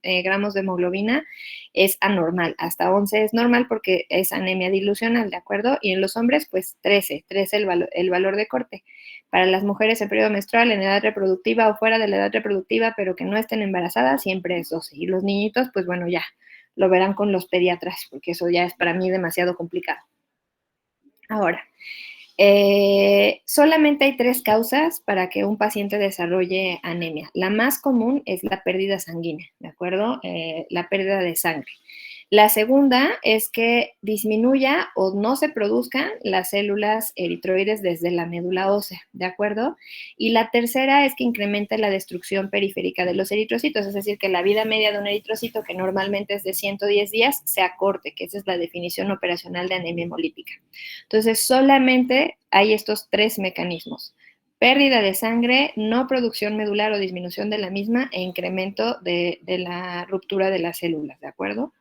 gramos de hemoglobina es anormal. Hasta 11 es normal porque es anemia dilucional, ¿de acuerdo? Y en los hombres, pues 13 el valor de corte. Para las mujeres en periodo menstrual, en edad reproductiva o fuera de la edad reproductiva, pero que no estén embarazadas, siempre es 12. Y los niñitos, pues bueno, ya lo verán con los pediatras, porque eso ya es para mí demasiado complicado. Ahora, solamente hay 3 causas para que un paciente desarrolle anemia. La más común es la pérdida sanguínea, ¿de acuerdo? La pérdida de sangre. La segunda es que disminuya o no se produzcan las células eritroides desde la médula ósea, ¿de acuerdo? Y la tercera es que incremente la destrucción periférica de los eritrocitos, es decir, que la vida media de un eritrocito, que normalmente es de 110 días, se acorte, que esa es la definición operacional de anemia hemolítica. Entonces, solamente hay estos 3 mecanismos: pérdida de sangre, no producción medular o disminución de la misma e incremento de la ruptura de las células, ¿de acuerdo?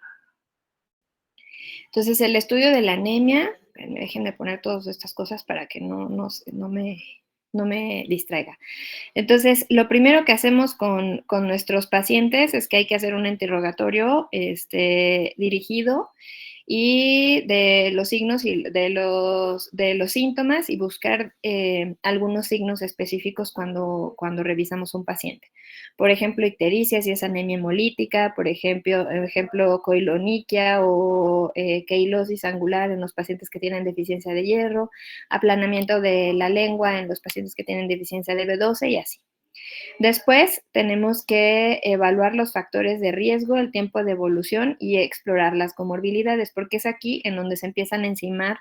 Entonces, el estudio de la anemia, déjenme poner todas estas cosas para que no me distraiga. Entonces, lo primero que hacemos con nuestros pacientes es que hay que hacer un interrogatorio dirigido y de los signos y de los síntomas, y buscar algunos signos específicos cuando revisamos un paciente. Por ejemplo, ictericia, si es anemia hemolítica, por ejemplo coiloniquia o queilosis angular en los pacientes que tienen deficiencia de hierro, aplanamiento de la lengua en los pacientes que tienen deficiencia de B12 y así. Después tenemos que evaluar los factores de riesgo, el tiempo de evolución y explorar las comorbilidades, porque es aquí en donde se empiezan a encimar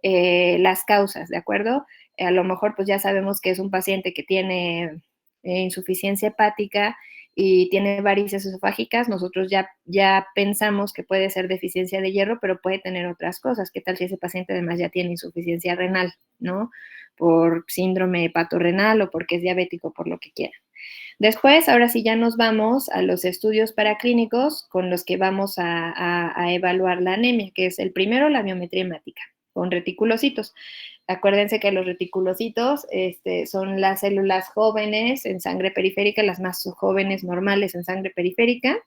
las causas, ¿de acuerdo? A lo mejor pues ya sabemos que es un paciente que tiene insuficiencia hepática y tiene varices esofágicas. Nosotros ya pensamos que puede ser deficiencia de hierro, pero puede tener otras cosas. ¿Qué tal si ese paciente además ya tiene insuficiencia renal, ¿no? Por síndrome hepatorrenal o porque es diabético, por lo que quiera. Después, ahora sí ya nos vamos a los estudios paraclínicos con los que vamos a evaluar la anemia, que es el primero, la biometría hemática, con reticulocitos. Acuérdense que los reticulocitos son las células jóvenes en sangre periférica, las más jóvenes normales en sangre periférica,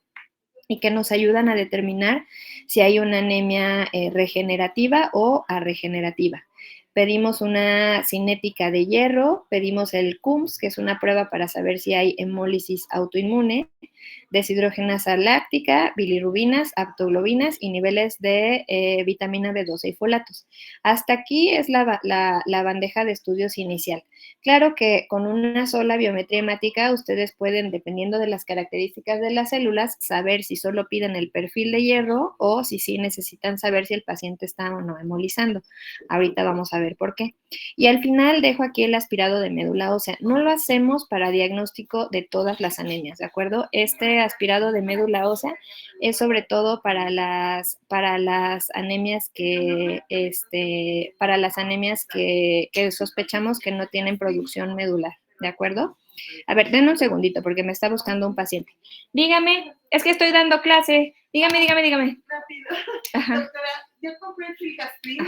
y que nos ayudan a determinar si hay una anemia regenerativa o arregenerativa. Pedimos una cinética de hierro, pedimos el CUMS, que es una prueba para saber si hay hemólisis autoinmune, deshidrogenasa láctica, bilirrubinas, aptoglobinas y niveles de vitamina B12 y folatos. Hasta aquí es la bandeja de estudios inicial. Claro que con una sola biometría hemática ustedes pueden, dependiendo de las características de las células, saber si solo piden el perfil de hierro o si sí necesitan saber si el paciente está o no hemolizando. Ahorita vamos a ver por qué. Y al final dejo aquí el aspirado de médula ósea. No lo hacemos para diagnóstico de todas las anemias, ¿de acuerdo? Este aspirado de médula ósea es sobre todo para las anemias que sospechamos que no tienen producción medular, ¿de acuerdo? A ver, denme un segundito porque me está buscando un paciente. Dígame, es que estoy dando clase. Dígame. Rápido. Ajá. Doctora, yo compré el Filgastrin,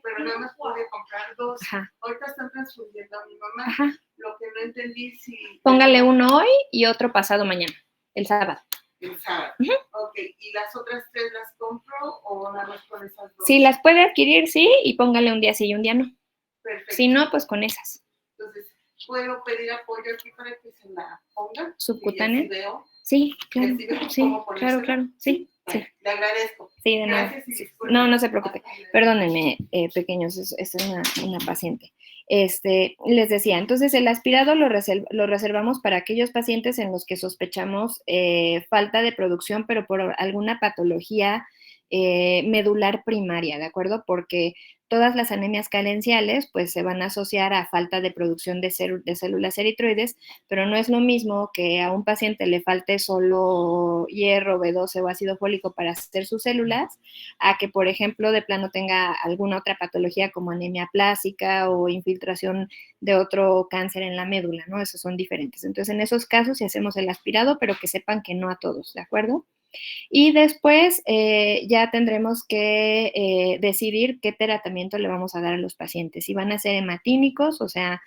pero nada más pude comprar 2. Ajá. Ahorita están transfundiendo a mi mamá. Ajá. Lo que no entendí si... Póngale uno hoy y otro pasado mañana, el sábado. El sábado. Ok, ¿y las otras 3 las compro o nada más con esas 2? Si las puede adquirir, sí, y póngale un día sí y un día no. Perfecto. Si no, pues con esas. Entonces, ¿puedo pedir apoyo aquí para que se la ponga? ¿Subcutánea? Y veo. Sí, claro. Sí, claro. Sí. Bueno, sí. Le agradezco. Sí, de nada. No se preocupe. Perdónenme, pequeños, es una paciente. Les decía, entonces el aspirado lo reservamos para aquellos pacientes en los que sospechamos falta de producción, pero por alguna patología medular primaria, ¿de acuerdo? Porque todas las anemias carenciales pues se van a asociar a falta de producción de células eritroides, pero no es lo mismo que a un paciente le falte solo hierro, B12 o ácido fólico para hacer sus células, a que, por ejemplo, de plano tenga alguna otra patología como anemia plástica o infiltración de otro cáncer en la médula, ¿no? Esos son diferentes. Entonces, en esos casos, si hacemos el aspirado, pero que sepan que no a todos, ¿de acuerdo? Y después ya tendremos que decidir qué tratamiento le vamos a dar a los pacientes. Si van a ser hematínicos, o sea,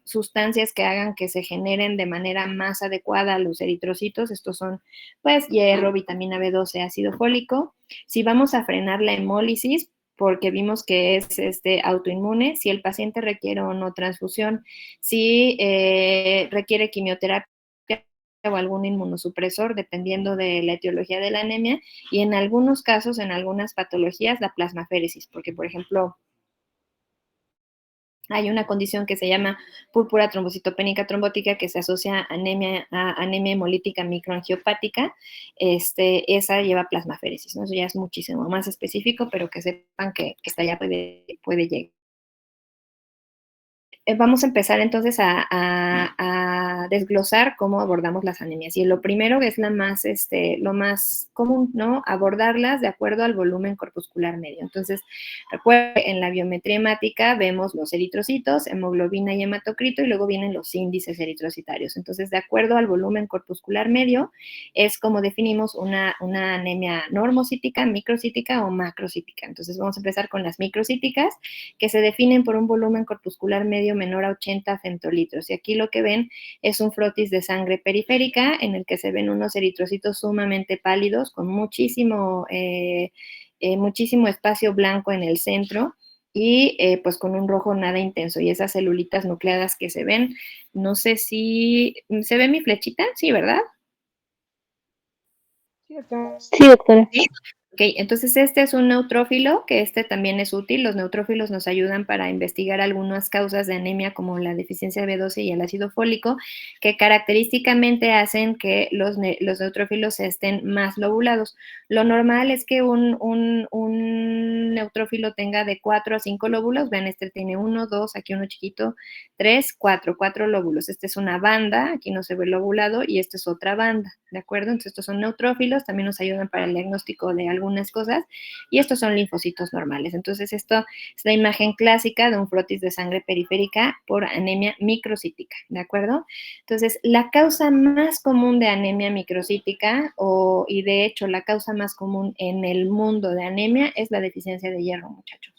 sustancias que hagan que se generen de manera más adecuada los eritrocitos. Estos son, pues, hierro, vitamina B12, ácido fólico. Si vamos a frenar la hemólisis, porque vimos que es autoinmune, si el paciente requiere o no transfusión, si requiere quimioterapia o algún inmunosupresor, dependiendo de la etiología de la anemia, y en algunos casos, en algunas patologías, la plasmaféresis, porque, por ejemplo, hay una condición que se llama púrpura trombocitopénica trombótica que se asocia a anemia hemolítica microangiopática. Esa lleva plasmaféresis, ¿no? Eso ya es muchísimo más específico, pero que sepan que hasta allá puede llegar. Vamos a empezar entonces a desglosar cómo abordamos las anemias. Y lo primero es lo más común, ¿no? Abordarlas de acuerdo al volumen corpuscular medio. Entonces, recuerden, en la biometría hemática vemos los eritrocitos, hemoglobina y hematocrito, y luego vienen los índices eritrocitarios. Entonces, de acuerdo al volumen corpuscular medio, es como definimos una anemia normocítica, microcítica o macrocítica. Entonces, vamos a empezar con las microcíticas, que se definen por un volumen corpuscular medio menor a 80 femtolitros. Y aquí lo que ven es un frotis de sangre periférica en el que se ven unos eritrocitos sumamente pálidos con muchísimo espacio blanco en el centro y pues con un rojo nada intenso. Y esas celulitas nucleadas que se ven, no sé si se ve mi flechita, sí, ¿verdad? Sí, doctora. ¿Sí? Ok, entonces este es un neutrófilo, que también es útil. Los neutrófilos nos ayudan para investigar algunas causas de anemia como la deficiencia de B12 y el ácido fólico, que característicamente hacen que los neutrófilos estén más lobulados. Lo normal es que un neutrófilo tenga de 4 a 5 lóbulos. Vean, tiene 1, 2, aquí uno chiquito, 3, 4 lóbulos. Esta es una banda, aquí no se ve lobulado, y esta es otra banda, ¿de acuerdo? Entonces estos son neutrófilos, también nos ayudan para el diagnóstico de algunas cosas, y estos son linfocitos normales. Entonces esto es la imagen clásica de un frotis de sangre periférica por anemia microcítica, ¿de acuerdo? Entonces, la causa más común de anemia microcítica, y de hecho la causa más común en el mundo de anemia, es la deficiencia de hierro, muchachos.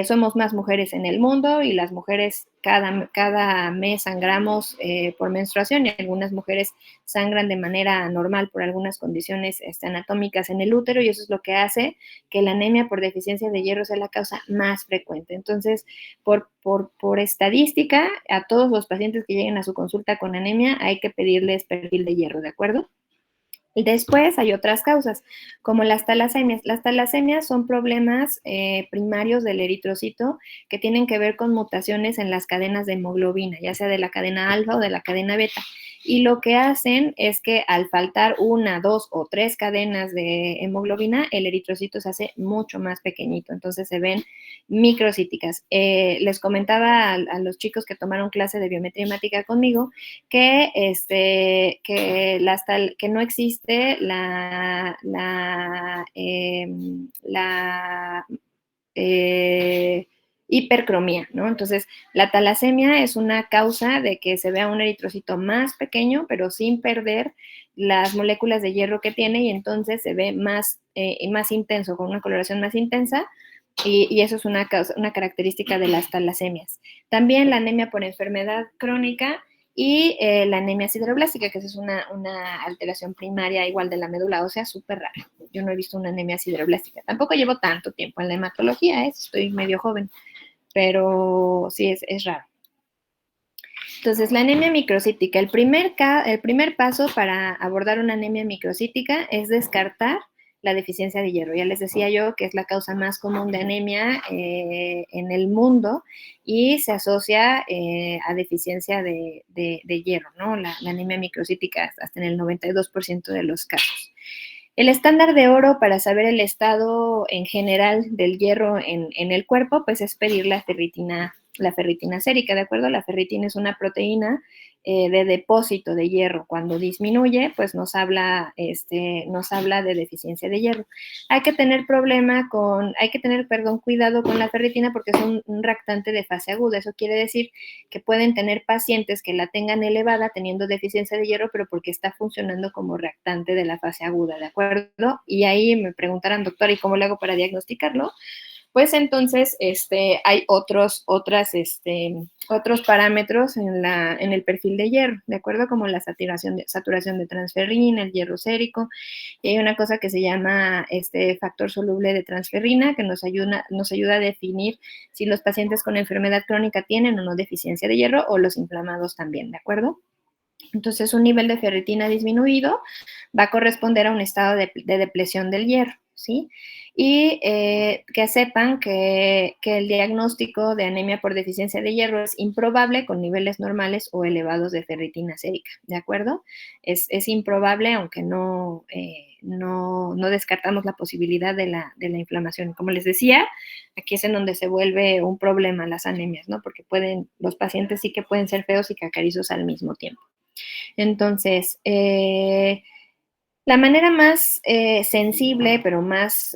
Somos más mujeres en el mundo y las mujeres cada mes sangramos por menstruación, y algunas mujeres sangran de manera normal por algunas condiciones anatómicas en el útero, y eso es lo que hace que la anemia por deficiencia de hierro sea la causa más frecuente. Entonces, por estadística, a todos los pacientes que lleguen a su consulta con anemia hay que pedirles perfil de hierro, ¿de acuerdo? Y después hay otras causas, como las talasemias. Las talasemias son problemas primarios del eritrocito que tienen que ver con mutaciones en las cadenas de hemoglobina, ya sea de la cadena alfa o de la cadena beta. Y lo que hacen es que al faltar 1, 2 o 3 cadenas de hemoglobina, el eritrocito se hace mucho más pequeñito. Entonces se ven microcíticas. Les comentaba a los chicos que tomaron clase de biometría hemática conmigo que no existe hipercromía, ¿no? Entonces, la talasemia es una causa de que se vea un eritrocito más pequeño, pero sin perder las moléculas de hierro que tiene, y entonces se ve más intenso, con una coloración más intensa, y eso es una característica de las talasemias. También la anemia por enfermedad crónica y la anemia sideroblástica, que es una alteración primaria igual de la médula ósea, súper rara. Yo no he visto una anemia sideroblástica. Tampoco llevo tanto tiempo en la hematología, estoy medio joven, pero sí es raro. Entonces, la anemia microcítica. El primer paso para abordar una anemia microcítica es descartar la deficiencia de hierro. Ya les decía yo que es la causa más común de anemia en el mundo, y se asocia a deficiencia de hierro, ¿no? La anemia microcítica hasta en el 92% de los casos. El estándar de oro para saber el estado en general del hierro en el cuerpo, pues es pedir la ferritina la ferritina sérica, ¿de acuerdo? La ferritina es una proteína de depósito de hierro. Cuando disminuye, pues nos habla de deficiencia de hierro. Hay que tener cuidado con la ferritina porque es un reactante de fase aguda. Eso quiere decir que pueden tener pacientes que la tengan elevada teniendo deficiencia de hierro, pero porque está funcionando como reactante de la fase aguda, ¿de acuerdo? Y ahí me preguntarán, doctora, ¿y cómo le hago para diagnosticarlo? Pues entonces hay otros parámetros en el perfil de hierro, ¿de acuerdo? Como la saturación de transferrina, el hierro sérico, y hay una cosa que se llama factor soluble de transferrina, que nos ayuda a definir si los pacientes con enfermedad crónica tienen o no deficiencia de hierro, o los inflamados también, ¿de acuerdo? Entonces, un nivel de ferritina disminuido va a corresponder a un estado de depleción del hierro, ¿sí? Y que sepan que el diagnóstico de anemia por deficiencia de hierro es improbable con niveles normales o elevados de ferritina sérica, ¿de acuerdo? Es improbable, aunque no descartamos la posibilidad de la inflamación. Como les decía, aquí es en donde se vuelve un problema las anemias, ¿no? Porque los pacientes sí que pueden ser feos y cacarizos al mismo tiempo. Entonces, la manera más sensible, pero más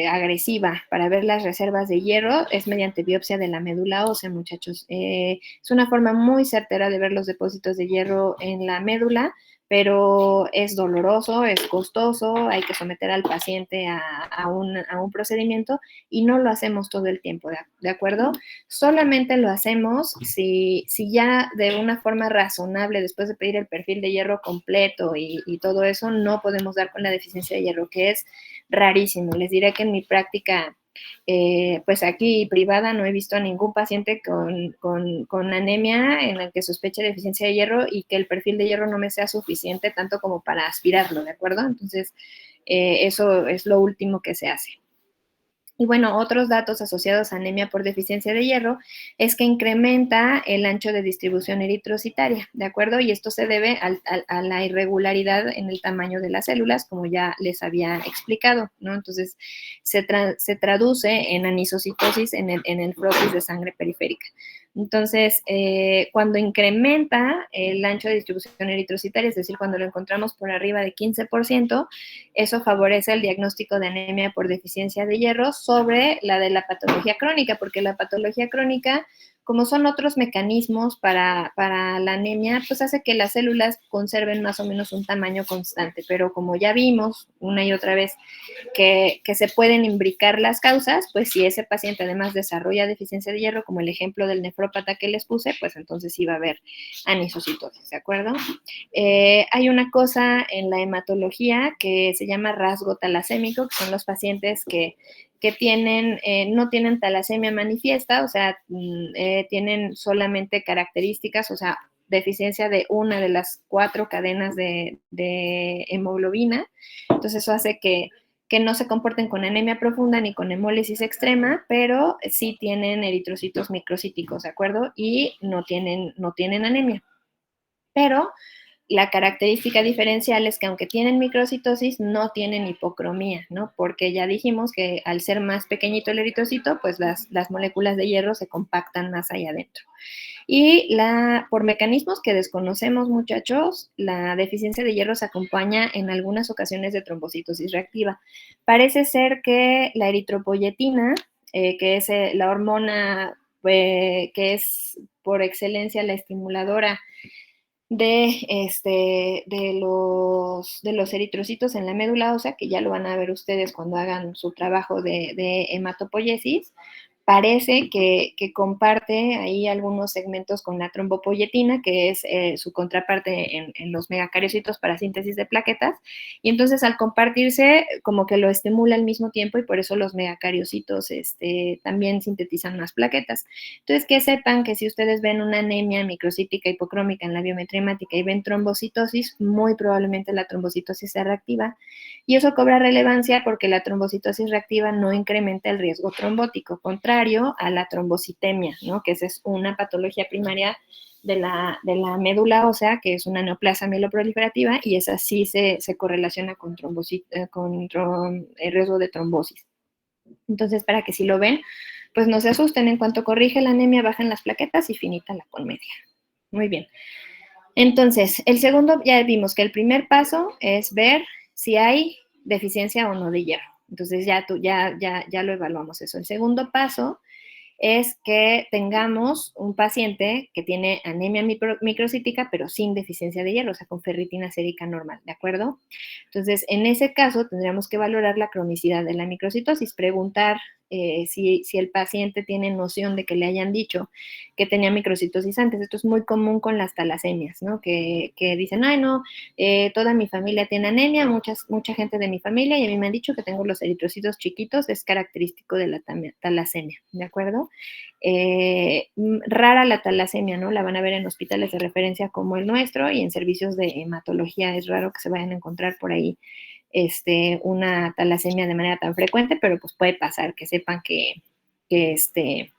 agresiva para ver las reservas de hierro es mediante biopsia de la médula ósea, muchachos. Es una forma muy certera de ver los depósitos de hierro en la médula, pero es doloroso, es costoso, hay que someter al paciente a un procedimiento y no lo hacemos todo el tiempo, ¿de acuerdo? Solamente lo hacemos si ya de una forma razonable, después de pedir el perfil de hierro completo y todo eso, no podemos dar con la deficiencia de hierro, que es rarísimo. Les diré que en mi práctica, pues aquí privada, no he visto a ningún paciente con anemia en el que sospeche deficiencia de hierro y que el perfil de hierro no me sea suficiente tanto como para aspirarlo, ¿de acuerdo? Entonces, eso es lo último que se hace. Y bueno, otros datos asociados a anemia por deficiencia de hierro es que incrementa el ancho de distribución eritrocitaria, ¿de acuerdo? Y esto se debe a la irregularidad en el tamaño de las células, como ya les había explicado, ¿no? Entonces, se traduce en anisocitosis en el frotis de sangre periférica. Entonces, cuando incrementa el ancho de distribución eritrocitaria, es decir, cuando lo encontramos por arriba de 15%, eso favorece el diagnóstico de anemia por deficiencia de hierro sobre la de la patología crónica, porque la patología crónica, como son otros mecanismos para la anemia, pues hace que las células conserven más o menos un tamaño constante, pero como ya vimos una y otra vez que se pueden imbricar las causas, pues si ese paciente además desarrolla deficiencia de hierro, como el ejemplo del nefrópata que les puse, pues entonces sí va a haber anisocitosis, ¿de acuerdo? Hay una cosa en la hematología que se llama rasgo talasémico, que son los pacientes que no tienen talasemia manifiesta, o sea, tienen solamente características, o sea, deficiencia de una de las 4 cadenas de hemoglobina. Entonces eso hace que no se comporten con anemia profunda ni con hemólisis extrema, pero sí tienen eritrocitos microcíticos, ¿de acuerdo? Y no tienen anemia. Pero la característica diferencial es que aunque tienen microcitosis, no tienen hipocromía, ¿no? Porque ya dijimos que al ser más pequeñito el eritrocito, pues las moléculas de hierro se compactan más allá adentro. Y por mecanismos que desconocemos, muchachos, la deficiencia de hierro se acompaña en algunas ocasiones de trombocitosis reactiva. Parece ser que la eritropoyetina, que es la hormona que es por excelencia la estimuladora de los eritrocitos en la médula ósea, que ya lo van a ver ustedes cuando hagan su trabajo de hematopoiesis, parece que comparte ahí algunos segmentos con la trombopoyetina, que es su contraparte en los megacariocitos para síntesis de plaquetas, y entonces al compartirse como que lo estimula al mismo tiempo y por eso los megacariocitos también sintetizan más plaquetas. Entonces, que sepan que si ustedes ven una anemia microcítica hipocrómica en la biometría hemática y ven trombocitosis, muy probablemente la trombocitosis sea reactiva, y eso cobra relevancia porque la trombocitosis reactiva no incrementa el riesgo trombótico, contrario a la trombocitemia, ¿no? Que esa es una patología primaria de la médula ósea, que es una neoplasia mieloproliferativa, y esa sí se correlaciona con el riesgo de trombosis. Entonces, para que si lo ven, pues no se asusten, en cuanto corrige la anemia, bajan las plaquetas y finita la conmedia. Muy bien. Entonces, el segundo, ya vimos que el primer paso es ver si hay deficiencia o no de hierro. Entonces ya lo evaluamos eso. El segundo paso es que tengamos un paciente que tiene anemia microcítica, pero sin deficiencia de hierro, o sea, con ferritina sérica normal, ¿de acuerdo? Entonces, en ese caso, tendríamos que valorar la cronicidad de la microcitosis, preguntar si el paciente tiene noción de que le hayan dicho que tenía microcitosis antes. Esto es muy común con las talasemias, ¿no? Que dicen, ay, no, toda mi familia tiene anemia, mucha gente de mi familia, y a mí me han dicho que tengo los eritrocitos chiquitos, es característico de la talasemia, ¿de acuerdo? Rara la talasemia, ¿no? La van a ver en hospitales de referencia como el nuestro y en servicios de hematología. Es raro que se vayan a encontrar por ahí una talasemia de manera tan frecuente, pero pues puede pasar, que sepan que existe.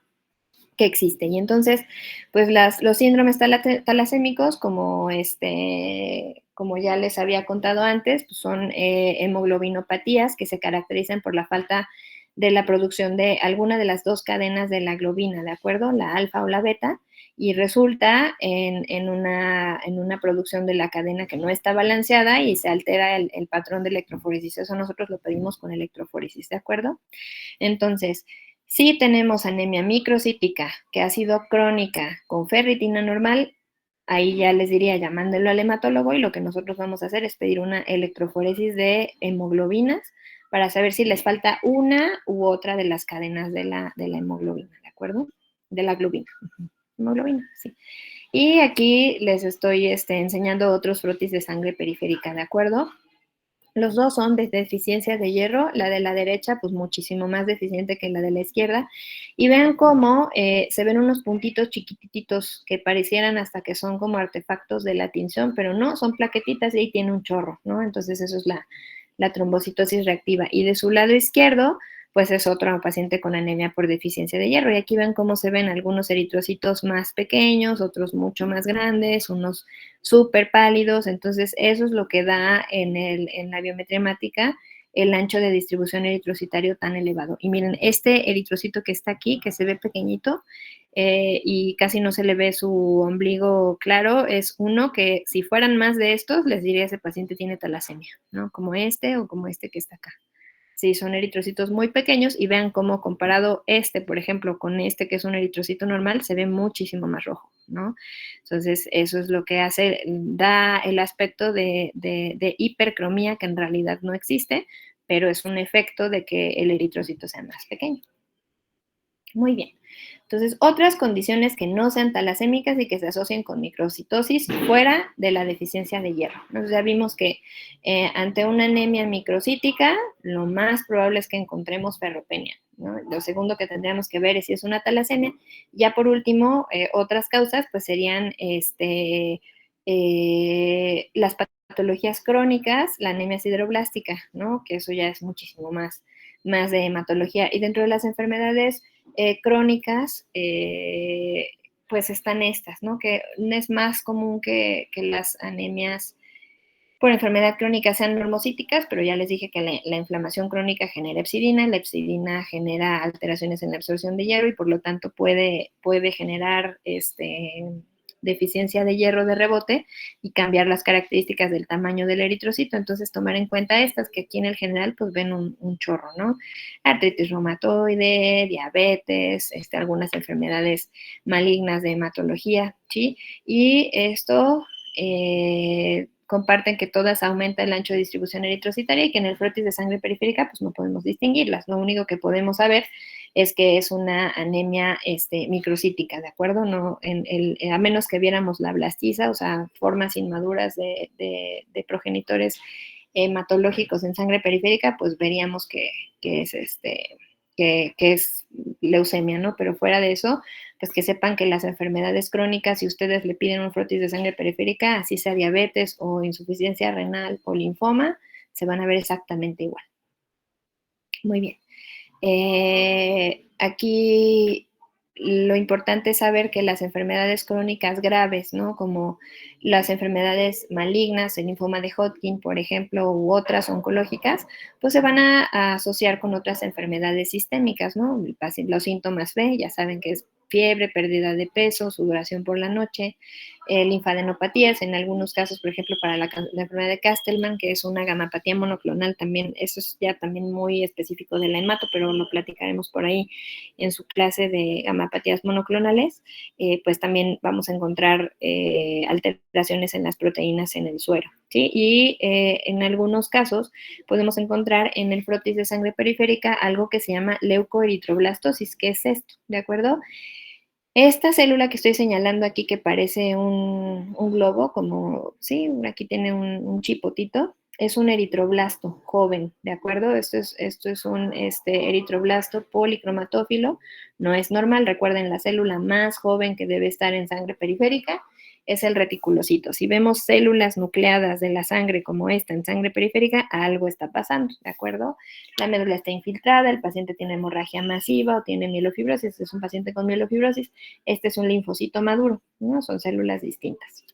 Y entonces, pues los síndromes talasémicos, como ya les había contado antes, pues son hemoglobinopatías que se caracterizan por la falta de la producción de alguna de las dos cadenas de la globina, ¿de acuerdo? La alfa o la beta, y resulta en una producción de la cadena que no está balanceada y se altera el patrón de electroforesis. Eso nosotros lo pedimos con electroforesis, ¿de acuerdo? Entonces, si tenemos anemia microcítica que ha sido crónica con ferritina normal, ahí ya les diría llamándolo al hematólogo, y lo que nosotros vamos a hacer es pedir una electroforesis de hemoglobinas para saber si les falta una u otra de las cadenas de la hemoglobina, ¿de acuerdo? De la globina. Hemoglobina, sí. Y aquí les estoy enseñando otros frotis de sangre periférica, ¿de acuerdo? Los dos son de deficiencia de hierro, la de la derecha pues muchísimo más deficiente que la de la izquierda, y vean cómo se ven unos puntitos chiquititos que parecieran hasta que son como artefactos de la tinción, pero no, son plaquetitas y ahí tiene un chorro, ¿no? Entonces eso es la trombocitosis reactiva. Y de su lado izquierdo, pues es otro paciente con anemia por deficiencia de hierro. Y aquí ven cómo se ven algunos eritrocitos más pequeños, otros mucho más grandes, unos súper pálidos. Entonces, eso es lo que da en la biometría hemática el ancho de distribución eritrocitario tan elevado. Y miren, este eritrocito que está aquí, que se ve pequeñito, y casi no se le ve su ombligo claro, es uno que si fueran más de estos, les diría ese paciente tiene talasemia, ¿no? Como este o como este que está acá. Sí, son eritrocitos muy pequeños, y vean cómo comparado por ejemplo, con este que es un eritrocito normal, se ve muchísimo más rojo, ¿no? Entonces, eso es lo que da el aspecto de hipercromía, que en realidad no existe, pero es un efecto de que el eritrocito sea más pequeño. Muy bien. Entonces, otras condiciones que no sean talasémicas y que se asocien con microcitosis fuera de la deficiencia de hierro. Entonces, ya vimos que ante una anemia microcítica, lo más probable es que encontremos ferropenia, ¿no? Lo segundo que tendríamos que ver es si es una talasemia. Ya por último, otras causas, pues serían las patologías crónicas, la anemia sideroblástica, ¿no? Que eso ya es muchísimo más de hematología. Y dentro de las enfermedades crónicas, pues están estas, ¿no? Que es más común que las anemias por enfermedad crónica sean normocíticas, pero ya les dije que la inflamación crónica genera hepsidina, la hepsidina genera alteraciones en la absorción de hierro y por lo tanto puede generar deficiencia de hierro de rebote y cambiar las características del tamaño del eritrocito. Entonces, tomar en cuenta estas, que aquí en el general pues ven un chorro, ¿no? Artritis reumatoide, diabetes, algunas enfermedades malignas de hematología, ¿sí? Y esto comparten que todas aumentan el ancho de distribución eritrocitaria y que en el frotis de sangre periférica pues no podemos distinguirlas. Lo único que podemos saber es que es una anemia microcítica, ¿de acuerdo? No, a menos que viéramos la blastiza, o sea, formas inmaduras de progenitores hematológicos en sangre periférica, pues veríamos que es leucemia, ¿no? Pero fuera de eso, pues que sepan que las enfermedades crónicas, si ustedes le piden un frotis de sangre periférica, así sea diabetes o insuficiencia renal o linfoma, se van a ver exactamente igual. Muy bien. Aquí lo importante es saber que las enfermedades crónicas graves, ¿no? Como las enfermedades malignas, el linfoma de Hodgkin, por ejemplo, u otras oncológicas, pues se van a asociar con otras enfermedades sistémicas, ¿no? Los síntomas B, ya saben que es fiebre, pérdida de peso, sudoración por la noche, linfadenopatías, en algunos casos, por ejemplo, para la enfermedad de Castleman, que es una gamapatía monoclonal también, eso es ya también muy específico de la hemato, pero lo platicaremos por ahí en su clase de gamapatías monoclonales, pues también vamos a encontrar alteraciones en las proteínas en el suero, ¿sí? Y en algunos casos podemos encontrar en el frotis de sangre periférica algo que se llama leucoeritroblastosis, que es esto, ¿de acuerdo? Esta célula que estoy señalando aquí, que parece un globo, como, sí, aquí tiene un chipotito, es un eritroblasto joven, ¿de acuerdo? Esto es un eritroblasto policromatófilo, no es normal, recuerden, la célula más joven que debe estar en sangre periférica es el reticulocito. Si vemos células nucleadas de la sangre como esta en sangre periférica, algo está pasando, ¿de acuerdo? La médula está infiltrada, el paciente tiene hemorragia masiva o tiene mielofibrosis, es un paciente con mielofibrosis, este es un linfocito maduro, ¿no? Son células distintas.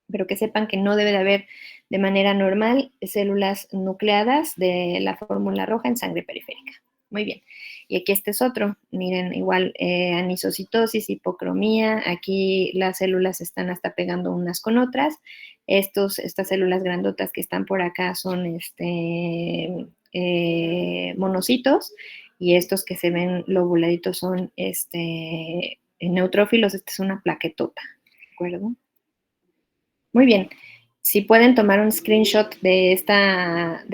Pero que sepan que no debe de haber de manera normal células nucleadas de la fórmula roja en sangre periférica. Muy bien. Y aquí este es otro, miren, igual anisocitosis, hipocromía, aquí las células están hasta pegando unas con otras. Estas células grandotas que están por acá son monocitos, y estos que se ven lobuladitos son neutrófilos, esta es una plaquetota, ¿de acuerdo? Muy bien. Si pueden tomar un screenshot de esta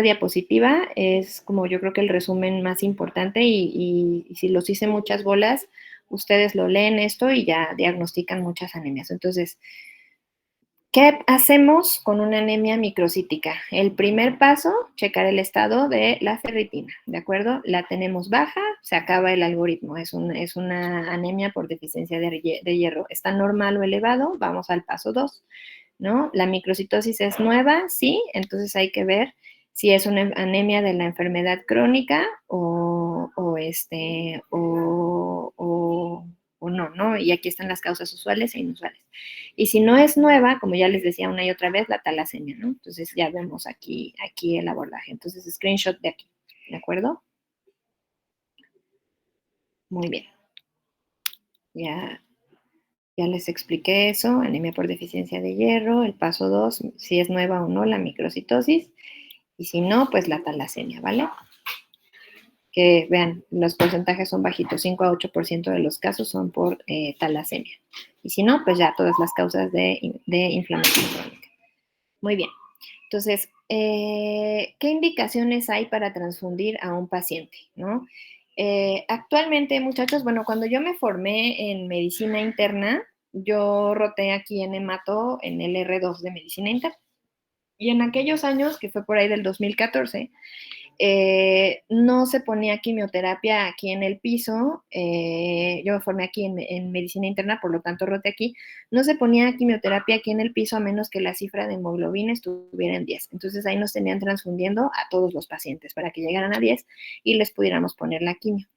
diapositiva, es como yo creo que el resumen más importante, y si los hice muchas bolas, ustedes lo leen esto y ya diagnostican muchas anemias. Entonces, ¿qué hacemos con una anemia microcítica? El primer paso, checar el estado de la ferritina, ¿de acuerdo? La tenemos baja, se acaba el algoritmo, es una anemia por deficiencia de hierro. ¿Está normal o elevado? Vamos al paso 2, ¿no? La microcitosis es nueva, sí, entonces hay que ver si es una anemia de la enfermedad crónica o no, ¿no? Y aquí están las causas usuales e inusuales. Y si no es nueva, como ya les decía una y otra vez, la talasemia, ¿no? Entonces ya vemos aquí el abordaje. Entonces, screenshot de aquí, ¿de acuerdo? Muy bien. Ya les expliqué eso, anemia por deficiencia de hierro, el paso 2, si es nueva o no la microcitosis, y si no, pues la talasemia, ¿vale? Que vean, los porcentajes son bajitos, 5 a 8% de los casos son por talasemia. Y si no, pues ya todas las causas de inflamación crónica. Muy bien. Entonces, ¿qué indicaciones hay para transfundir a un paciente, ¿no? Actualmente, muchachos, bueno, cuando yo me formé en medicina interna, yo roté aquí en hemato en el R2 de medicina interna. Y en aquellos años, que fue por ahí del 2014, no se ponía quimioterapia aquí en el piso, yo me formé aquí en medicina interna, por lo tanto roté aquí, no se ponía quimioterapia aquí en el piso a menos que la cifra de hemoglobina estuviera en 10. Entonces ahí nos tenían transfundiendo a todos los pacientes para que llegaran a 10 y les pudiéramos poner la quimio.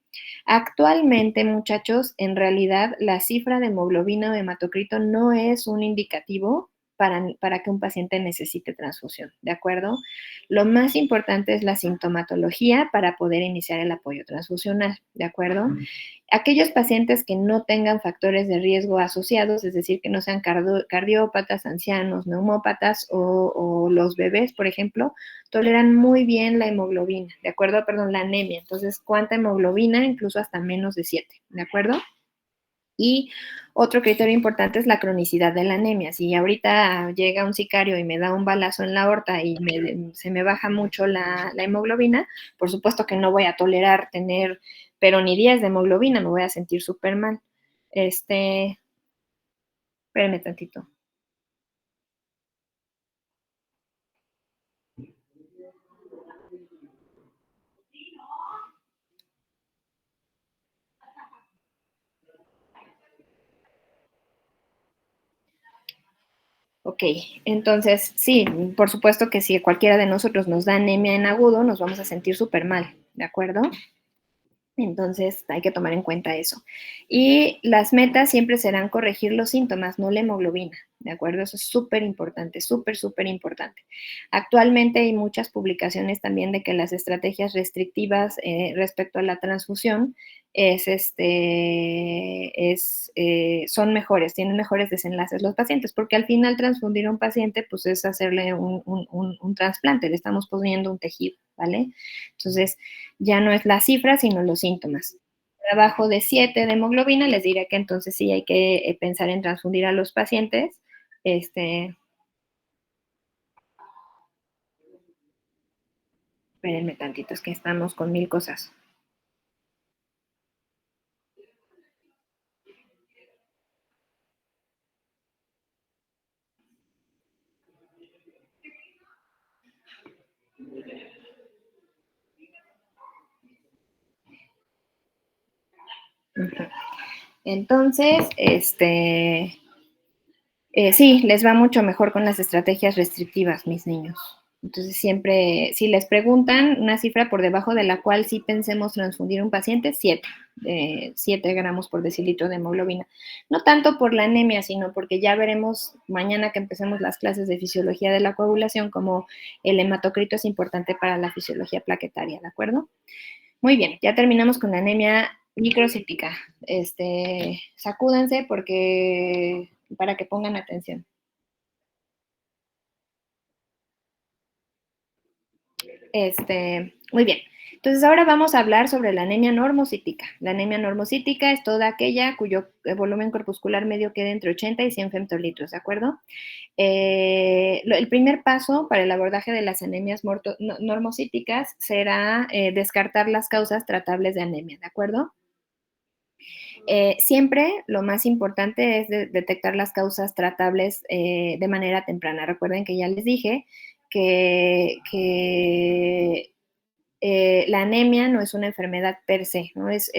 Actualmente, muchachos, en realidad la cifra de hemoglobina o hematocrito no es un indicativo para que un paciente necesite transfusión, ¿de acuerdo? Lo más importante es la sintomatología para poder iniciar el apoyo transfusional, ¿de acuerdo? Aquellos pacientes que no tengan factores de riesgo asociados, es decir, que no sean cardiópatas, ancianos, neumópatas o los bebés, por ejemplo, toleran muy bien la hemoglobina, ¿de acuerdo? Perdón, la anemia. Entonces, ¿cuánta hemoglobina? Incluso hasta menos de 7, ¿de acuerdo? Y otro criterio importante es la cronicidad de la anemia. Si ahorita llega un sicario y me da un balazo en la aorta y se me baja mucho la hemoglobina, por supuesto que no voy a tolerar tener, pero ni 10 de hemoglobina, me voy a sentir súper mal. Espérenme tantito. Ok, entonces sí, por supuesto que si cualquiera de nosotros nos da anemia en agudo, nos vamos a sentir súper mal, ¿de acuerdo? Entonces hay que tomar en cuenta eso. Y las metas siempre serán corregir los síntomas, no la hemoglobina, ¿de acuerdo? Eso es súper importante, súper, súper importante. Actualmente hay muchas publicaciones también de que las estrategias restrictivas respecto a la transfusión son mejores, tienen mejores desenlaces los pacientes, porque al final transfundir a un paciente pues es hacerle un trasplante, le estamos poniendo un tejido, ¿vale? Entonces, ya no es la cifra, sino los síntomas. Abajo de 7 de hemoglobina, les diré que entonces sí hay que pensar en transfundir a los pacientes. Espérenme tantito, es que estamos con 1000 cosas. Entonces, sí, les va mucho mejor con las estrategias restrictivas, mis niños. Entonces, siempre, si les preguntan una cifra por debajo de la cual sí pensemos transfundir a un paciente, 7 gramos por decilitro de hemoglobina. No tanto por la anemia, sino porque ya veremos mañana que empecemos las clases de fisiología de la coagulación, como el hematocrito es importante para la fisiología plaquetaria, ¿de acuerdo? Muy bien, ya terminamos con la anemia microcítica. Sacúdense para que pongan atención. Muy bien. Entonces ahora vamos a hablar sobre la anemia normocítica. La anemia normocítica es toda aquella cuyo volumen corpuscular medio quede entre 80 y 100 femtolitros, ¿de acuerdo? El primer paso para el abordaje de las anemias normocíticas será descartar las causas tratables de anemia, ¿de acuerdo? Siempre lo más importante es detectar las causas tratables de manera temprana. Recuerden que ya les dije que la anemia no es una enfermedad per se, ¿no? Es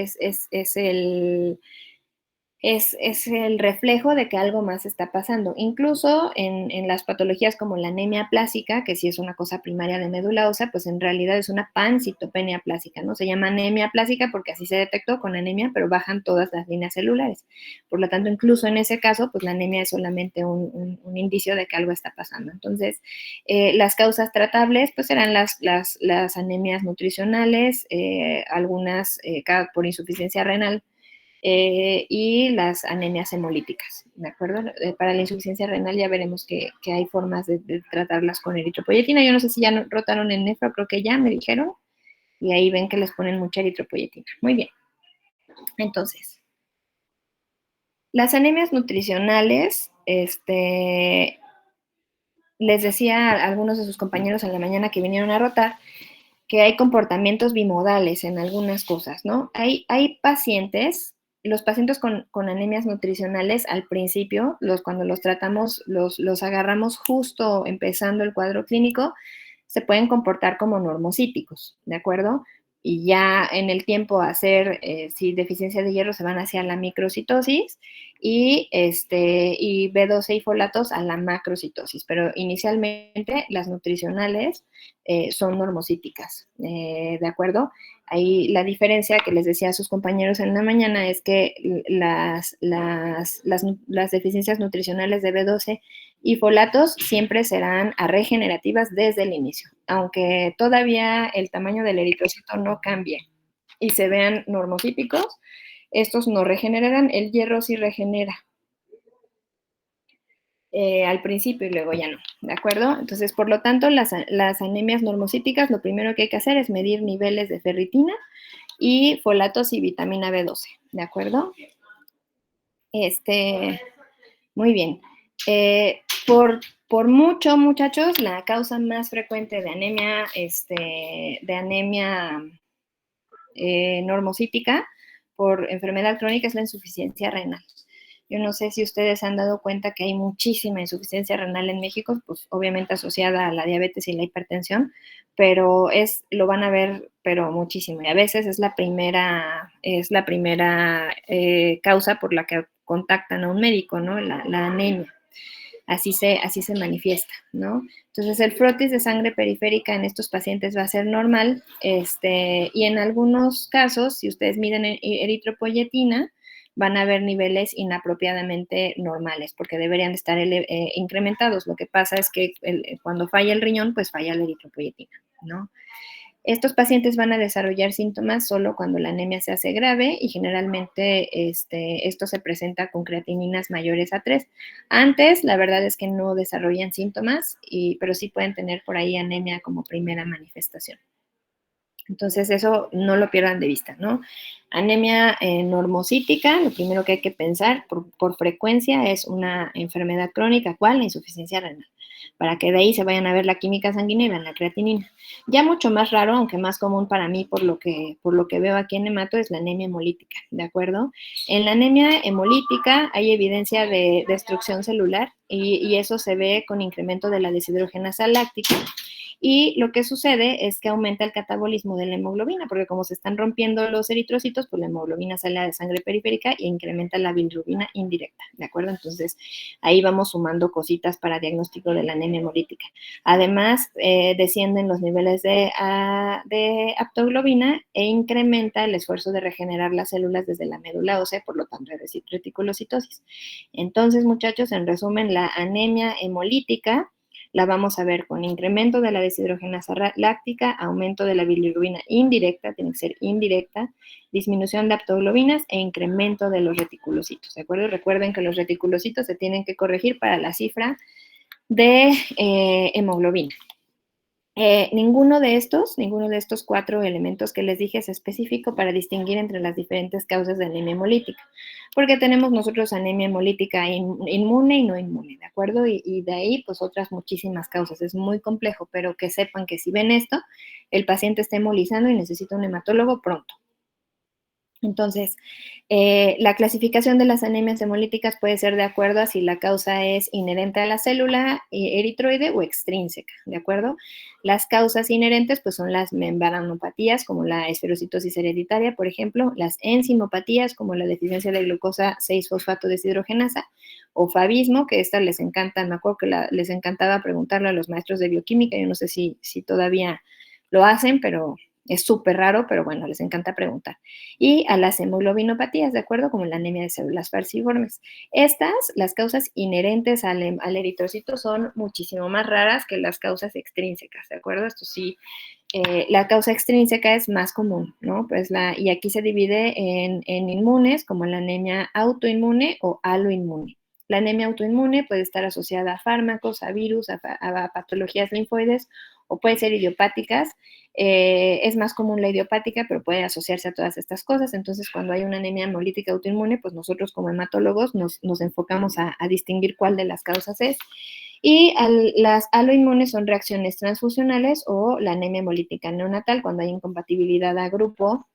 el reflejo de que algo más está pasando. Incluso en las patologías como la anemia plásica, que sí es una cosa primaria de médula ósea, pues en realidad es una pancitopenia plásica, ¿no? Se llama anemia plásica porque así se detectó con anemia, pero bajan todas las líneas celulares. Por lo tanto, incluso en ese caso, pues la anemia es solamente un indicio de que algo está pasando. Entonces, las causas tratables, pues serán las anemias nutricionales, algunas por insuficiencia renal, y las anemias hemolíticas, ¿de acuerdo? Para la insuficiencia renal ya veremos que hay formas de tratarlas con eritropoyetina. Yo no sé si ya rotaron en nefro, creo que ya me dijeron, y ahí ven que les ponen mucha eritropoyetina. Muy bien. Entonces, las anemias nutricionales, les decía a algunos de sus compañeros en la mañana que vinieron a rotar, que hay comportamientos bimodales en algunas cosas, ¿no? Hay pacientes, los pacientes con anemias nutricionales al principio, cuando los tratamos, los agarramos justo empezando el cuadro clínico, se pueden comportar como normocíticos, ¿de acuerdo? Y ya en el tiempo hacer, si deficiencia de hierro, se van hacia la microcitosis y B12 y folatos a la macrocitosis, pero inicialmente las nutricionales son normocíticas, ¿de acuerdo? Ahí la diferencia que les decía a sus compañeros en la mañana es que las deficiencias nutricionales de B12 y folatos siempre serán regenerativas desde el inicio, aunque todavía el tamaño del eritrocito no cambie y se vean normocíticos, estos no regenerarán, el hierro sí regenera. Al principio y luego ya no, ¿de acuerdo? Entonces, por lo tanto, las anemias normocíticas, lo primero que hay que hacer es medir niveles de ferritina y folatos y vitamina B12, ¿de acuerdo? Muy bien. Por mucho, muchachos, la causa más frecuente de anemia normocítica por enfermedad crónica es la insuficiencia renal. Yo no sé si ustedes se han dado cuenta que hay muchísima insuficiencia renal en México, pues obviamente asociada a la diabetes y la hipertensión, pero lo van a ver, pero muchísimo. Y a veces es la primera causa por la que contactan a un médico, ¿no? La anemia. así se manifiesta, ¿no? Entonces, el frotis de sangre periférica en estos pacientes va a ser normal, y en algunos casos, si ustedes miden eritropoyetina, van a haber niveles inapropiadamente normales, porque deberían estar incrementados. Lo que pasa es que cuando falla el riñón, pues falla la eritropoyetina, ¿no? Estos pacientes van a desarrollar síntomas solo cuando la anemia se hace grave y generalmente esto se presenta con creatininas mayores a 3. Antes, la verdad es que no desarrollan síntomas, pero sí pueden tener por ahí anemia como primera manifestación. Entonces, eso no lo pierdan de vista, ¿no? Anemia normocítica, lo primero que hay que pensar por frecuencia es una enfermedad crónica, ¿cuál? La insuficiencia renal, para que de ahí se vayan a ver la química sanguínea y vean la creatinina. Ya mucho más raro, aunque más común para mí por lo que veo aquí en hemato, es la anemia hemolítica, ¿de acuerdo? En la anemia hemolítica hay evidencia de destrucción celular y eso se ve con incremento de la deshidrogenasa láctica. Y lo que sucede es que aumenta el catabolismo de la hemoglobina, porque como se están rompiendo los eritrocitos, pues la hemoglobina sale de sangre periférica e incrementa la bilirrubina indirecta, ¿de acuerdo? Entonces, ahí vamos sumando cositas para diagnóstico de la anemia hemolítica. Además, descienden los niveles de aptoglobina e incrementa el esfuerzo de regenerar las células desde la médula ósea, por lo tanto, reticulocitosis. Entonces, muchachos, en resumen, la anemia hemolítica la vamos a ver con incremento de la deshidrogenasa láctica, aumento de la bilirrubina indirecta, tiene que ser indirecta, disminución de aptoglobinas e incremento de los reticulocitos, ¿de acuerdo? Recuerden que los reticulocitos se tienen que corregir para la cifra de hemoglobina. Ninguno de estos 4 elementos que les dije es específico para distinguir entre las diferentes causas de anemia hemolítica, porque tenemos nosotros anemia hemolítica inmune y no inmune, ¿de acuerdo? Y de ahí, pues, otras muchísimas causas. Es muy complejo, pero que sepan que si ven esto, el paciente está hemolizando y necesita un hematólogo pronto. Entonces, la clasificación de las anemias hemolíticas puede ser de acuerdo a si la causa es inherente a la célula eritroide o extrínseca, ¿de acuerdo? Las causas inherentes, pues, son las membranopatías, como la esferocitosis hereditaria, por ejemplo, las enzimopatías, como la deficiencia de glucosa 6-fosfato deshidrogenasa, o favismo, que esta les encanta, me acuerdo que les encantaba preguntarle a los maestros de bioquímica, yo no sé si todavía lo hacen, pero es súper raro, pero bueno, les encanta preguntar. Y a las hemoglobinopatías, ¿de acuerdo? Como la anemia de células falciformes. Estas, las causas inherentes al eritrocito, son muchísimo más raras que las causas extrínsecas, ¿de acuerdo? Esto sí, la causa extrínseca es más común, ¿no? Pues y aquí se divide en inmunes, como la anemia autoinmune o aloinmune. La anemia autoinmune puede estar asociada a fármacos, a virus, a patologías linfoides, o puede ser idiopáticas. Es más común la idiopática, pero puede asociarse a todas estas cosas. Entonces, cuando hay una anemia hemolítica autoinmune, pues nosotros como hematólogos nos enfocamos a distinguir cuál de las causas es. Y las aloinmunes son reacciones transfusionales o la anemia hemolítica neonatal, cuando hay incompatibilidad a grupo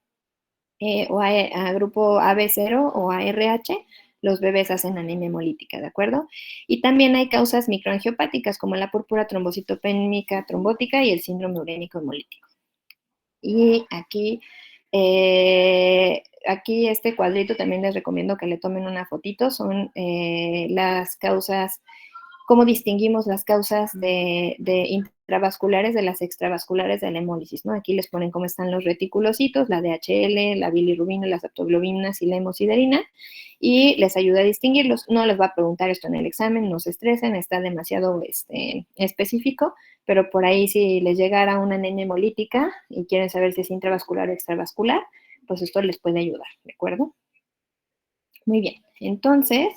o a grupo AB0 o a RH, los bebés hacen anemia hemolítica, ¿de acuerdo? Y también hay causas microangiopáticas, como la púrpura trombocitopénica trombótica y el síndrome urémico hemolítico. Y aquí este cuadrito también les recomiendo que le tomen una fotito, son las causas, cómo distinguimos las causas de intravasculares de las extravasculares de la hemólisis, ¿no? Aquí les ponen cómo están los reticulocitos, la DHL, la bilirrubina, las aptoglobinas y la hemosiderina, y les ayuda a distinguirlos. No les va a preguntar esto en el examen, no se estresen, está demasiado específico, pero por ahí si les llegara una anemia hemolítica y quieren saber si es intravascular o extravascular, pues esto les puede ayudar, ¿de acuerdo? Muy bien, entonces,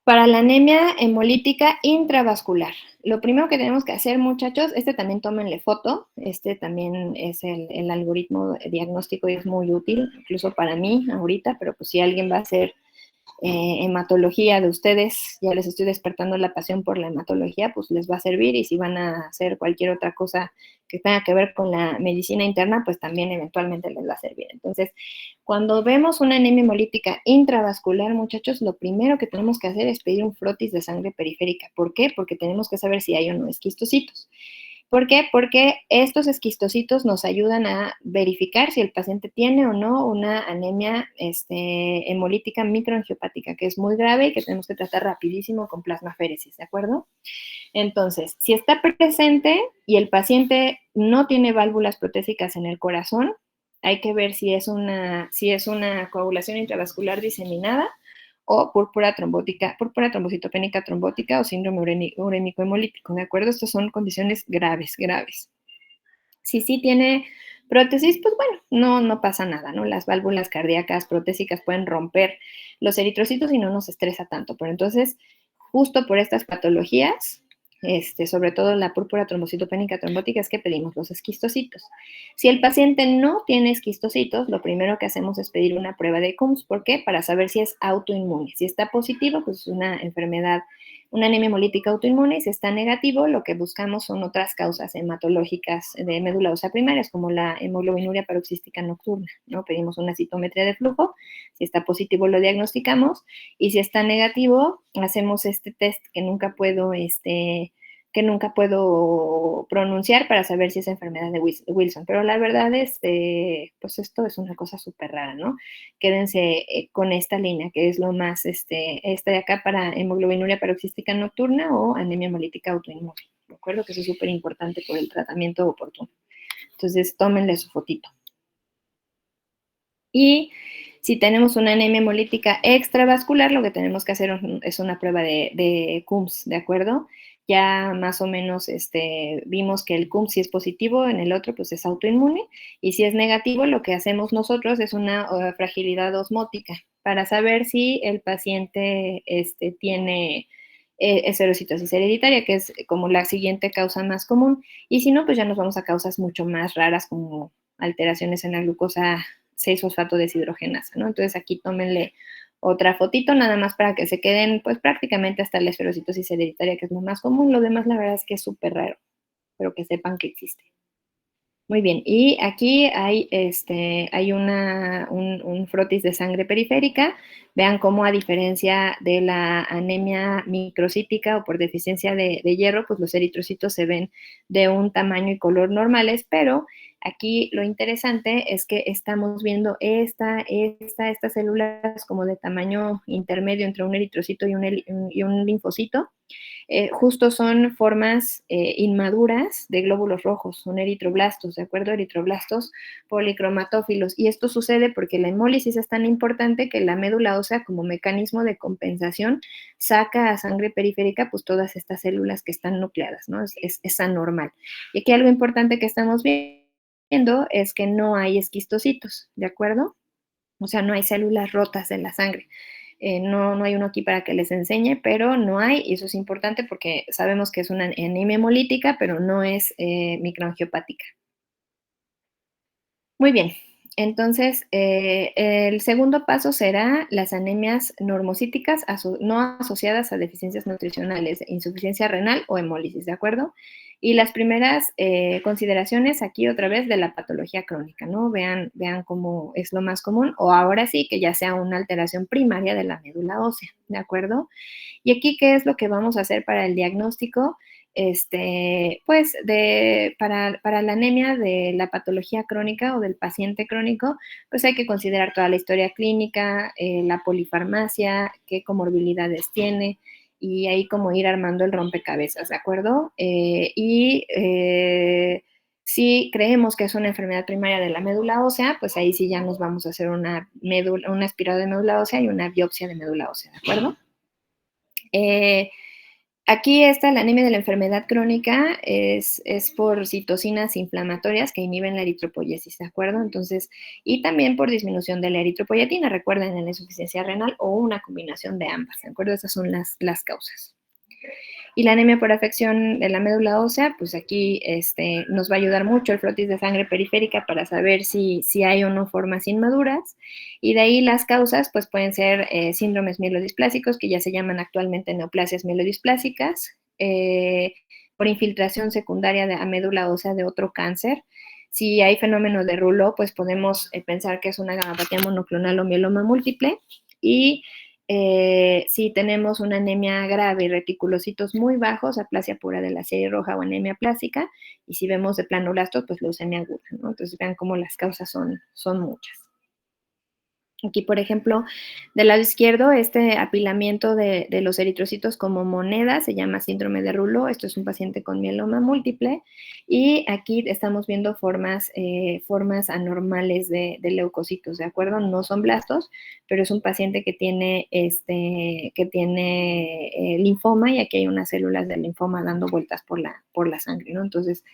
para la anemia hemolítica intravascular, lo primero que tenemos que hacer, muchachos, también tómenle foto, también es el algoritmo diagnóstico y es muy útil, incluso para mí ahorita, pero pues si alguien va a hacer hematología de ustedes, ya les estoy despertando la pasión por la hematología, pues les va a servir, y si van a hacer cualquier otra cosa que tenga que ver con la medicina interna, pues también eventualmente les va a servir. Entonces, cuando vemos una anemia hemolítica intravascular, muchachos, lo primero que tenemos que hacer es pedir un frotis de sangre periférica. ¿Por qué? Porque tenemos que saber si hay o no esquistocitos. ¿Por qué? Porque estos esquistocitos nos ayudan a verificar si el paciente tiene o no una anemia hemolítica microangiopática, que es muy grave y que tenemos que tratar rapidísimo con plasmaféresis, ¿de acuerdo? Entonces, si está presente y el paciente no tiene válvulas protésicas en el corazón, hay que ver si es una coagulación intravascular diseminada o púrpura trombocitopénica trombótica o síndrome urémico hemolítico, ¿de acuerdo? Estas son condiciones graves, graves. Si sí tiene prótesis, pues bueno, no pasa nada, ¿no? Las válvulas cardíacas protésicas pueden romper los eritrocitos y no nos estresa tanto, pero entonces, justo por estas patologías, sobre todo la púrpura trombocitopénica trombótica, es que pedimos los esquistocitos. Si el paciente no tiene esquistocitos, lo primero que hacemos es pedir una prueba de Coombs. ¿Por qué? Para saber si es autoinmune. Si está positivo, pues es una enfermedad, una anemia hemolítica autoinmune, y si está negativo, lo que buscamos son otras causas hematológicas de médula ósea primarias, como la hemoglobinuria paroxística nocturna, ¿no? Pedimos una citometría de flujo, si está positivo lo diagnosticamos, y si está negativo, hacemos este test que nunca puedo pronunciar para saber si es enfermedad de Wilson. Pero la verdad, pues esto es una cosa súper rara, ¿no? Quédense con esta línea, que es lo más, esta de acá para hemoglobinuria paroxística nocturna o anemia hemolítica autoinmune. ¿De acuerdo? Que eso es súper importante por el tratamiento oportuno. Entonces, tómenle su fotito. Y si tenemos una anemia hemolítica extravascular, lo que tenemos que hacer es una prueba de Coombs, ¿de acuerdo? Ya más o menos vimos que el Coombs, si es positivo, en el otro pues es autoinmune, y si es negativo, lo que hacemos nosotros es una fragilidad osmótica para saber si el paciente tiene eserocitosis hereditaria, que es como la siguiente causa más común, y si no, pues ya nos vamos a causas mucho más raras como alteraciones en la glucosa 6-fosfato deshidrogenasa, ¿no? Entonces aquí tómenle otra fotito, nada más para que se queden, pues prácticamente hasta la esferocitosis hereditaria, que es lo más común. Lo demás, la verdad es que es súper raro, pero que sepan que existe. Muy bien, y aquí hay, un frotis de sangre periférica. Vean cómo, a diferencia de la anemia microcítica o por deficiencia de hierro, pues los eritrocitos se ven de un tamaño y color normales, pero aquí lo interesante es que estamos viendo estas células como de tamaño intermedio entre un eritrocito y un linfocito. Justo son formas inmaduras de glóbulos rojos, son eritroblastos, ¿de acuerdo? Eritroblastos policromatófilos. Y esto sucede porque la hemólisis es tan importante que la médula ósea, como mecanismo de compensación, saca a sangre periférica pues todas estas células que están nucleadas, ¿no? Es anormal. Y aquí algo importante que estamos viendo es que no hay esquistocitos, ¿de acuerdo? O sea, no hay células rotas de la sangre. No hay uno aquí para que les enseñe, pero no hay, y eso es importante porque sabemos que es una anemia hemolítica, pero no es microangiopática. Muy bien, entonces el segundo paso será las anemias normocíticas no asociadas a deficiencias nutricionales, insuficiencia renal o hemólisis, ¿de acuerdo? Y las primeras consideraciones aquí otra vez de la patología crónica, ¿no? Vean cómo es lo más común, o ahora sí que ya sea una alteración primaria de la médula ósea, ¿de acuerdo? Y aquí, ¿qué es lo que vamos a hacer para el diagnóstico? Pues para la anemia de la patología crónica o del paciente crónico, pues hay que considerar toda la historia clínica, la polifarmacia, qué comorbilidades tiene, y ahí como ir armando el rompecabezas, ¿de acuerdo? Si creemos que es una enfermedad primaria de la médula ósea, pues ahí sí ya nos vamos a hacer una aspirado de médula ósea y una biopsia de médula ósea, ¿de acuerdo? Aquí está la anemia de la enfermedad crónica, es por citocinas inflamatorias que inhiben la eritropoiesis, ¿de acuerdo? Entonces, y también por disminución de la eritropoyetina, recuerden, en la insuficiencia renal o una combinación de ambas, ¿de acuerdo? Esas son las causas. Y la anemia por afección de la médula ósea, pues aquí nos va a ayudar mucho el frotis de sangre periférica para saber si hay o no formas inmaduras. Y de ahí las causas, pues pueden ser síndromes mielodisplásicos, que ya se llaman actualmente neoplasias mielodisplásicas, por infiltración secundaria a médula ósea de otro cáncer. Si hay fenómeno de Rouleau, pues podemos pensar que es una gamapatía monoclonal o mieloma múltiple. Y Si tenemos una anemia grave y reticulocitos muy bajos, aplasia pura de la serie roja o anemia plástica, y si vemos de planoblastos, pues leucemia aguda, ¿no? Entonces vean cómo las causas son muchas. Aquí, por ejemplo, del lado izquierdo, este apilamiento de los eritrocitos como monedas se llama síndrome de Rouleau. Esto es un paciente con mieloma múltiple. Y aquí estamos viendo formas anormales de leucocitos, ¿de acuerdo? No son blastos, pero es un paciente que tiene linfoma, y aquí hay unas células de linfoma dando vueltas por la sangre, ¿no? Entonces,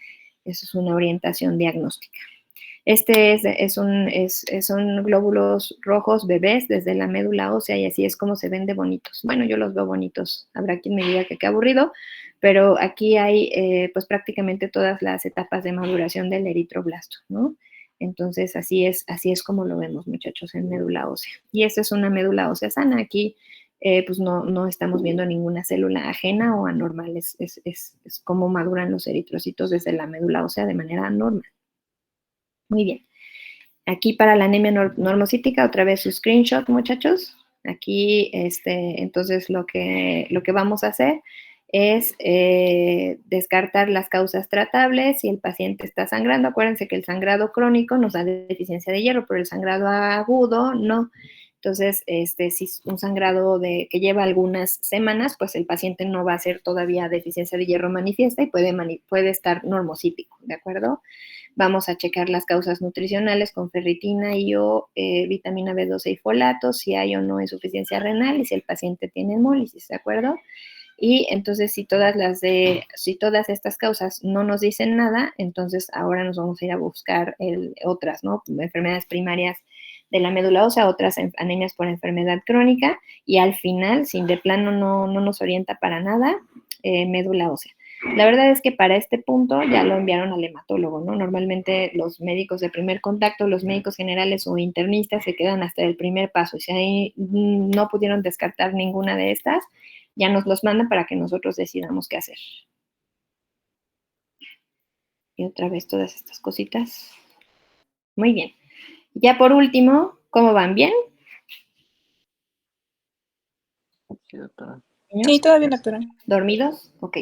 eso es una orientación diagnóstica. Son glóbulos rojos bebés desde la médula ósea, y así es como se ven de bonitos. Bueno, yo los veo bonitos. Habrá quien me diga que qué aburrido, pero aquí hay pues prácticamente todas las etapas de maduración del eritroblasto, ¿no? Entonces, así es como lo vemos, muchachos, en médula ósea. Y esta es una médula ósea sana. Aquí pues no estamos viendo ninguna célula ajena o anormal. Es como maduran los eritrocitos desde la médula ósea de manera normal. Muy bien. Aquí para la anemia normocítica, otra vez su screenshot, muchachos. Aquí, entonces, lo que vamos a hacer es descartar las causas tratables. Si el paciente está sangrando, acuérdense que el sangrado crónico nos da deficiencia de hierro, pero el sangrado agudo no. Entonces, si es un sangrado que lleva algunas semanas, pues el paciente no va a ser todavía deficiencia de hierro manifiesta y puede estar normocítico, ¿de acuerdo? Vamos a checar las causas nutricionales con ferritina y o vitamina B12 y folato, si hay o no insuficiencia renal y si el paciente tiene hemólisis, ¿de acuerdo? Y entonces, si todas estas causas no nos dicen nada, entonces ahora nos vamos a ir a buscar otras, ¿no? Enfermedades primarias de la médula ósea, otras anemias por enfermedad crónica, y al final, si de plano no nos orienta para nada, médula ósea. La verdad es que para este punto ya lo enviaron al hematólogo, ¿no? Normalmente los médicos de primer contacto, los médicos generales o internistas se quedan hasta el primer paso, y si ahí no pudieron descartar ninguna de estas, ya nos los mandan para que nosotros decidamos qué hacer. Y otra vez todas estas cositas. Muy bien. Ya por último, ¿cómo van? ¿Bien? Sí, doctora. Sí, todo bien, doctora. ¿Dormidos? Ok.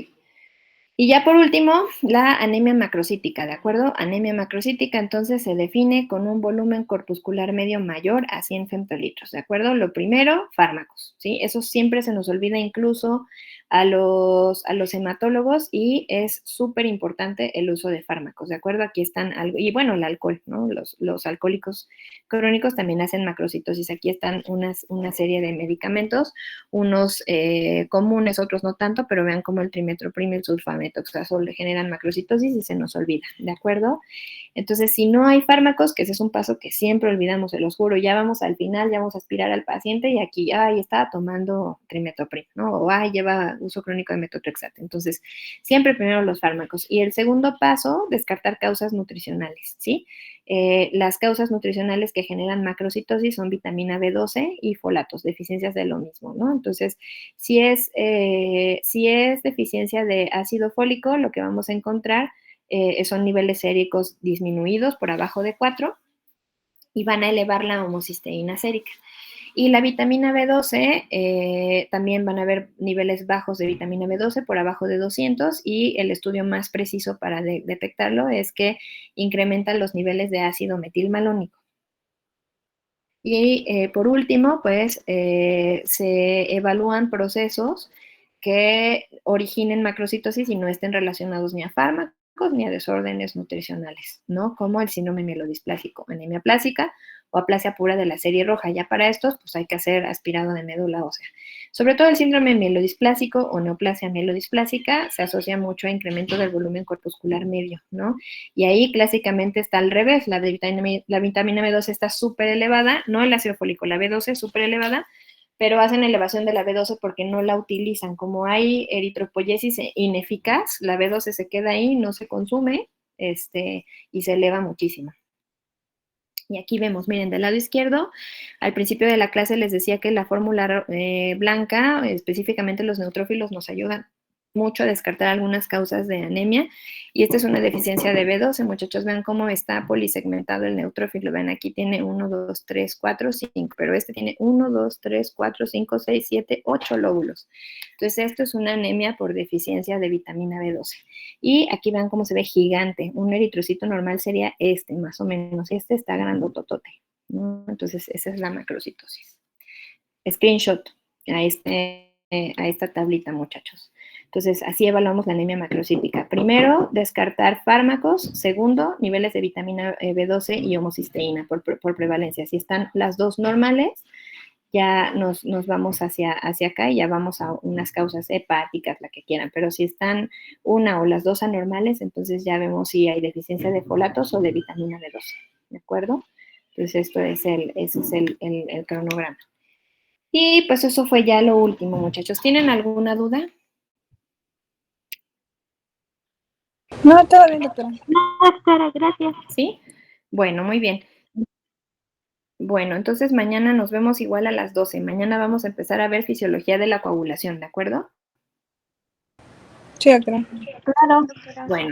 Y ya por último, la anemia macrocítica, ¿de acuerdo? Anemia macrocítica entonces se define con un volumen corpuscular medio mayor a 100 femtolitros, ¿de acuerdo? Lo primero, fármacos, ¿sí? Eso siempre se nos olvida incluso a los hematólogos, y es súper importante el uso de fármacos, ¿de acuerdo? Aquí están algo, y bueno, el alcohol, ¿no? Los alcohólicos crónicos también hacen macrocitosis. Aquí están una serie de medicamentos, unos comunes, otros no tanto, pero vean como el trimetoprim y el sulfamethoxazol generan macrocitosis y se nos olvida, ¿de acuerdo? Entonces, si no hay fármacos, que ese es un paso que siempre olvidamos, se los juro, ya vamos al final, ya vamos a aspirar al paciente y aquí, estaba tomando trimetoprim, ¿no? O, lleva uso crónico de metotrexate. Entonces, siempre primero los fármacos. Y el segundo paso, descartar causas nutricionales, ¿sí? Las causas nutricionales que generan macrocitosis son vitamina B12 y folatos, deficiencias de lo mismo, ¿no? Entonces, si es deficiencia de ácido fólico, lo que vamos a encontrar son niveles séricos disminuidos por abajo de 4 y van a elevar la homocisteína sérica. Y la vitamina B12, también van a haber niveles bajos de vitamina B12 por abajo de 200, y el estudio más preciso para detectarlo es que incrementan los niveles de ácido metilmalónico. Y por último, pues se evalúan procesos que originen macrocitosis y no estén relacionados ni a fármacos ni a desórdenes nutricionales, ¿no? Como el síndrome mielodisplásico, anemia plástica o aplasia pura de la serie roja. Ya para estos, pues hay que hacer aspirado de médula ósea. Sobre todo el síndrome mielodisplásico o neoplasia mielodisplásica se asocia mucho a incremento del volumen corpuscular medio, ¿no? Y ahí clásicamente está al revés, la vitamina B12 está súper elevada, no el ácido fólico, la B12 es súper elevada, pero hacen elevación de la B12 porque no la utilizan. Como hay eritropoyesis ineficaz, la B12 se queda ahí, no se consume, y se eleva muchísimo. Y aquí vemos, miren, del lado izquierdo, al principio de la clase les decía que la fórmula blanca, específicamente los neutrófilos, nos ayudan mucho descartar algunas causas de anemia, y esta es una deficiencia de B12, muchachos, vean cómo está polisegmentado el neutrófilo, ven, aquí tiene 1, 2, 3, 4, 5, pero este tiene 1, 2, 3, 4, 5, 6, 7, 8 lóbulos. Entonces, esto es una anemia por deficiencia de vitamina B12. Y aquí vean cómo se ve gigante, un eritrocito normal sería este, más o menos, este está grandototote, ¿no? Entonces, esa es la macrocitosis. Screenshot a esta tablita, muchachos. Entonces, así evaluamos la anemia macrocítica. Primero, descartar fármacos. Segundo, niveles de vitamina B12 y homocisteína por prevalencia. Si están las dos normales, ya nos vamos hacia acá y ya vamos a unas causas hepáticas, la que quieran. Pero si están una o las dos anormales, entonces ya vemos si hay deficiencia de folatos o de vitamina B12. ¿De acuerdo? Entonces, ese es el cronograma. Y pues eso fue ya lo último, muchachos. ¿Tienen alguna duda? No, todo bien, doctora. Doctora, gracias. ¿Sí? Bueno, muy bien. Bueno, entonces mañana nos vemos igual a las 12. Mañana vamos a empezar a ver fisiología de la coagulación, ¿de acuerdo? Sí, doctora. Claro, doctora. Bueno.